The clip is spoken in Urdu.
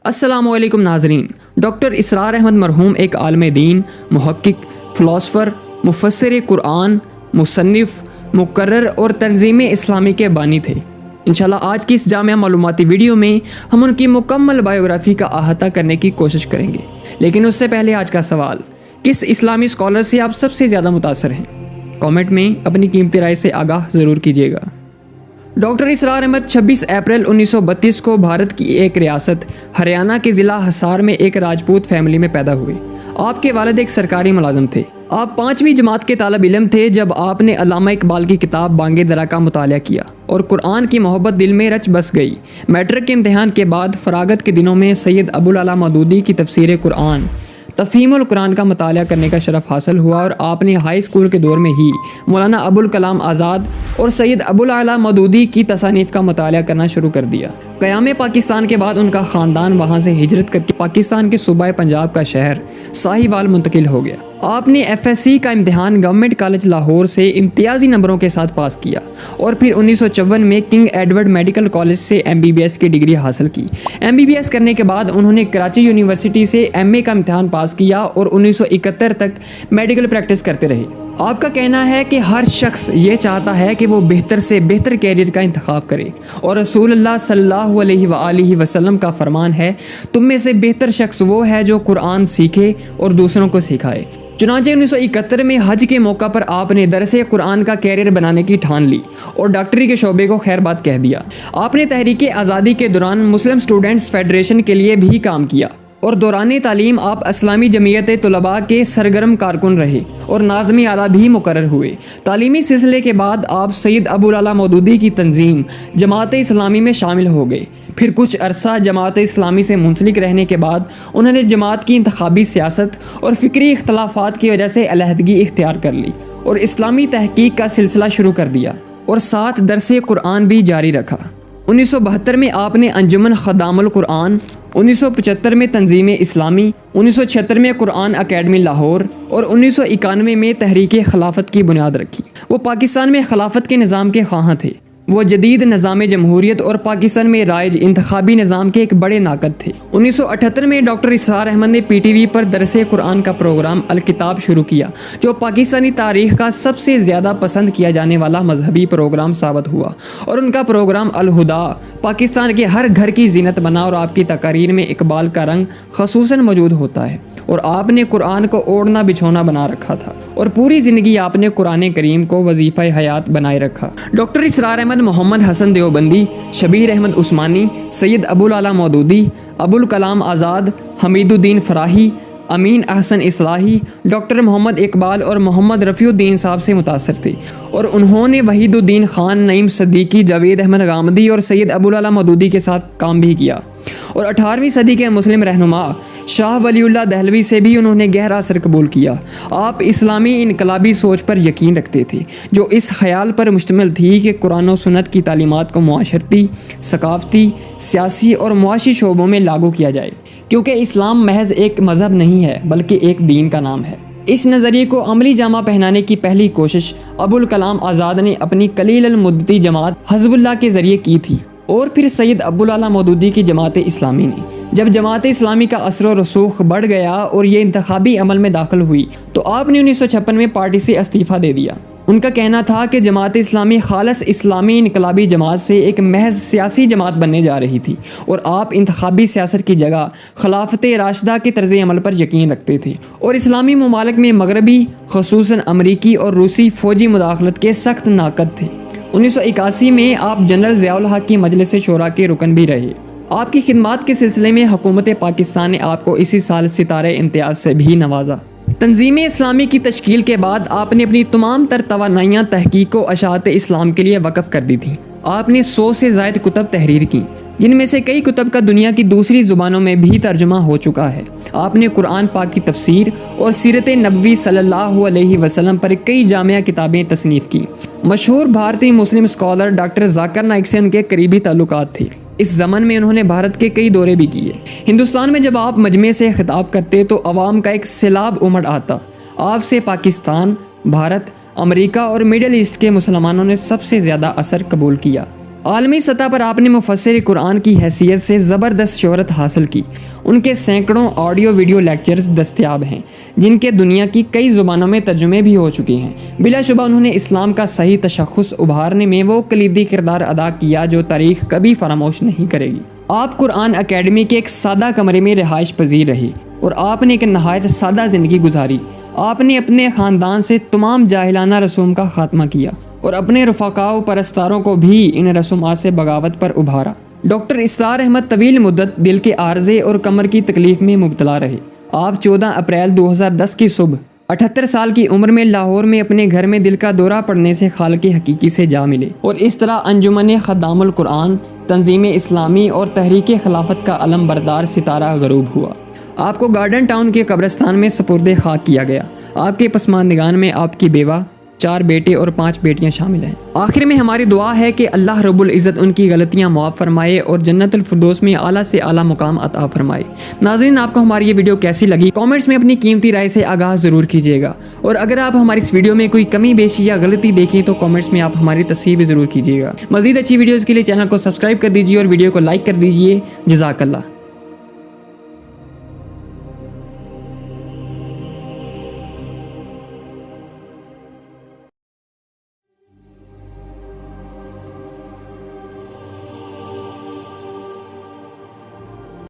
السلام علیکم ناظرین۔ ڈاکٹر اسرار احمد مرحوم ایک عالم دین، محقق، فلاسفر، مفسر قرآن، مصنف، مقرر اور تنظیم اسلامی کے بانی تھے۔ انشاءاللہ آج کی اس جامع معلوماتی ویڈیو میں ہم ان کی مکمل بایوگرافی کا احاطہ کرنے کی کوشش کریں گے، لیکن اس سے پہلے آج کا سوال: کس اسلامی اسکالر سے آپ سب سے زیادہ متاثر ہیں؟ کامنٹ میں اپنی قیمتی رائے سے آگاہ ضرور کیجیے گا۔ ڈاکٹر اسرار احمد 26 اپریل 1932 کو بھارت کی ایک ریاست ہریانہ کے ضلع حصار میں ایک راجپوت فیملی میں پیدا ہوئے۔ آپ کے والد ایک سرکاری ملازم تھے۔ آپ 5ویں جماعت کے طالب علم تھے جب آپ نے علامہ اقبال کی کتاب بانگ درا کا مطالعہ کیا اور قرآن کی محبت دل میں رچ بس گئی۔ میٹرک کے امتحان کے بعد فراغت کے دنوں میں سید ابوالعلا مودودی کی تفسیر قرآن، تفہیم القرآن کا مطالعہ کرنے کا شرف حاصل ہوا اور آپ نے ہائی اسکول کے دور میں ہی مولانا ابوالکلام آزاد اور سید ابوالعلا مودودی کی تصانیف کا مطالعہ کرنا شروع کر دیا۔ قیام پاکستان کے بعد ان کا خاندان وہاں سے ہجرت کر کے پاکستان کے صوبہ پنجاب کا شہر ساہیوال منتقل ہو گیا۔ آپ نے FSc کا امتحان گورنمنٹ کالج لاہور سے امتیازی نمبروں کے ساتھ پاس کیا اور پھر 1954 میں کنگ ایڈورڈ میڈیکل کالج سے MBBS کی ڈگری حاصل کی۔ MBBS کرنے کے بعد انہوں نے کراچی یونیورسٹی سے MA کا امتحان پاس کیا اور 1971 تک میڈیکل پریکٹس کرتے رہے۔ آپ کا کہنا ہے کہ ہر شخص یہ چاہتا ہے کہ وہ بہتر سے بہتر کیریئر کا انتخاب کرے، اور رسول اللہ صلی اللہ علیہ وآلہ وسلم کا فرمان ہے، تم میں سے بہتر شخص وہ ہے جو قرآن سیکھے اور دوسروں کو سکھائے۔ چنانچہ 1971 میں حج کے موقع پر آپ نے درس قرآن کا کیریئر بنانے کی ٹھان لی اور ڈاکٹری کے شعبے کو خیر بات کہہ دیا۔ آپ نے تحریک آزادی کے دوران مسلم اسٹوڈنٹس فیڈریشن کے لیے بھی کام کیا اور دوران تعلیم آپ اسلامی جمعیت طلباء کے سرگرم کارکن رہے اور ناظم اعلیٰ بھی مقرر ہوئے۔ تعلیمی سلسلے کے بعد آپ سید ابوالعلا مودودی کی تنظیم جماعت اسلامی میں شامل ہو گئے۔ پھر کچھ عرصہ جماعت اسلامی سے منسلک رہنے کے بعد انہوں نے جماعت کی انتخابی سیاست اور فکری اختلافات کی وجہ سے علیحدگی اختیار کر لی اور اسلامی تحقیق کا سلسلہ شروع کر دیا اور ساتھ درس قرآن بھی جاری رکھا۔ 1972 میں آپ نے انجمن خدام القرآن، 1975 میں تنظیم اسلامی، 1976 میں قرآن اکیڈمی لاہور اور 1991 میں تحریک خلافت کی بنیاد رکھی۔ وہ پاکستان میں خلافت کے نظام کے خواہاں تھے۔ وہ جدید نظام جمہوریت اور پاکستان میں رائج انتخابی نظام کے ایک بڑے ناقد تھے۔ 1978 میں ڈاکٹر اسرار احمد نے PTV پر درس قرآن کا پروگرام الکتاب شروع کیا، جو پاکستانی تاریخ کا سب سے زیادہ پسند کیا جانے والا مذہبی پروگرام ثابت ہوا، اور ان کا پروگرام الہدا پاکستان کے ہر گھر کی زینت بنا اور آپ کی تقاریر میں اقبال کا رنگ خصوصاً موجود ہوتا ہے، اور آپ نے قرآن کو اوڑھنا بچھونا بنا رکھا تھا اور پوری زندگی آپ نے قرآن کریم کو وظیفہ حیات بنائے رکھا۔ ڈاکٹر اسرار احمد محمد حسن دیوبندی، شبیر احمد عثمانی، سید ابوالعلا مودودی، ابوالکلام آزاد، حمید الدین فراہی، امین احسن اصلاحی، ڈاکٹر محمد اقبال اور محمد رفیع الدین صاحب سے متاثر تھے، اور انہوں نے وحید الدین خان، نعیم صدیقی، جاوید احمد غامدی اور سید ابوالعلا مودودی کے ساتھ کام بھی کیا، اور 18ویں صدی کے مسلم رہنما شاہ ولی اللہ دہلوی سے بھی انہوں نے گہرا اثر قبول کیا۔ آپ اسلامی انقلابی سوچ پر یقین رکھتے تھے، جو اس خیال پر مشتمل تھی کہ قرآن و سنت کی تعلیمات کو معاشرتی، ثقافتی، سیاسی اور معاشی شعبوں میں لاگو کیا جائے، کیونکہ اسلام محض ایک مذہب نہیں ہے بلکہ ایک دین کا نام ہے۔ اس نظریے کو عملی جامہ پہنانے کی پہلی کوشش ابوالکلام آزاد نے اپنی قلیل المدتی جماعت حزب اللہ کے ذریعے کی تھی، اور پھر سید ابوالعلا مودودی کی جماعت اسلامی نے۔ جب جماعت اسلامی کا اثر و رسوخ بڑھ گیا اور یہ انتخابی عمل میں داخل ہوئی تو آپ نے 1956 میں پارٹی سے استعفیٰ دے دیا۔ ان کا کہنا تھا کہ جماعت اسلامی خالص اسلامی انقلابی جماعت سے ایک محض سیاسی جماعت بننے جا رہی تھی، اور آپ انتخابی سیاست کی جگہ خلافت راشدہ کے طرز عمل پر یقین رکھتے تھے اور اسلامی ممالک میں مغربی، خصوصاً امریکی اور روسی فوجی مداخلت کے سخت ناقد تھے۔ 1981 میں آپ جنرل ضیاء الحق کی مجلس شورا کے رکن بھی رہے۔ آپ کی خدمات کے سلسلے میں حکومت پاکستان نے آپ کو اسی سال ستارے امتیاز سے بھی نوازا۔ تنظیم اسلامی کی تشکیل کے بعد آپ نے اپنی تمام تر توانائیاں تحقیق و اشاعت اسلام کے لیے وقف کر دی تھیں۔ آپ نے 100 سے زائد کتب تحریر کی، جن میں سے کئی کتب کا دنیا کی دوسری زبانوں میں بھی ترجمہ ہو چکا ہے۔ آپ نے قرآن پاک کی تفسیر اور سیرت نبوی صلی اللہ علیہ وسلم پر کئی جامعہ کتابیں تصنیف کی۔ مشہور بھارتی مسلم اسکالر ڈاکٹر ذاکر نائک سے ان کے قریبی تعلقات تھے۔ اس زمن میں انہوں نے بھارت کے کئی دورے بھی کیے۔ ہندوستان میں جب آپ مجمع سے خطاب کرتے تو عوام کا ایک سیلاب امڑ آتا۔ آپ سے پاکستان، بھارت، امریکہ اور مڈل ایسٹ کے مسلمانوں نے سب سے زیادہ اثر قبول کیا۔ عالمی سطح پر آپ نے مفسر قرآن کی حیثیت سے زبردست شہرت حاصل کی۔ ان کے سینکڑوں آڈیو ویڈیو لیکچرز دستیاب ہیں جن کے دنیا کی کئی زبانوں میں ترجمے بھی ہو چکے ہیں۔ بلا شبہ انہوں نے اسلام کا صحیح تشخص ابھارنے میں وہ کلیدی کردار ادا کیا جو تاریخ کبھی فراموش نہیں کرے گی۔ آپ قرآن اکیڈمی کے ایک سادہ کمرے میں رہائش پذیر رہی اور آپ نے ایک نہایت سادہ زندگی گزاری۔ آپ نے اپنے خاندان سے تمام جاہلانہ رسوم کا خاتمہ کیا اور اپنے رفقاء و پرستاروں کو بھی ان رسومات سے بغاوت پر ابھارا۔ ڈاکٹر اسرار احمد طویل مدت دل کے عارضے اور کمر کی تکلیف میں مبتلا رہے۔ آپ 14 اپریل 2010 کی صبح 78 سال کی عمر میں لاہور میں اپنے گھر میں دل کا دورہ پڑنے سے خالق حقیقی سے جا ملے اور اس طرح انجمن خدام القرآن، تنظیم اسلامی اور تحریک خلافت کا علم بردار ستارہ غروب ہوا۔ آپ کو گارڈن ٹاؤن کے قبرستان میں سپرد خاک کیا گیا۔ آپ کے پسماندگان میں آپ کی بیوہ، 4 بیٹے اور 5 بیٹیاں شامل ہیں۔ آخر میں ہماری دعا ہے کہ اللہ رب العزت ان کی غلطیاں معاف فرمائے اور جنت الفردوس میں اعلیٰ سے اعلیٰ مقام عطا فرمائے۔ ناظرین، آپ کو ہماری یہ ویڈیو کیسی لگی؟ کامنٹس میں اپنی قیمتی رائے سے آگاہ ضرور کیجیے گا، اور اگر آپ ہماری اس ویڈیو میں کوئی کمی بیشی یا غلطی دیکھیں تو کامنٹس میں آپ ہماری تصحیح بھی ضرور کیجیے گا۔ مزید اچھی ویڈیوز کے لیے چینل کو سبسکرائب کر دیجیے اور ویڈیو کو لائک کر دیجیے۔ جزاک اللہ۔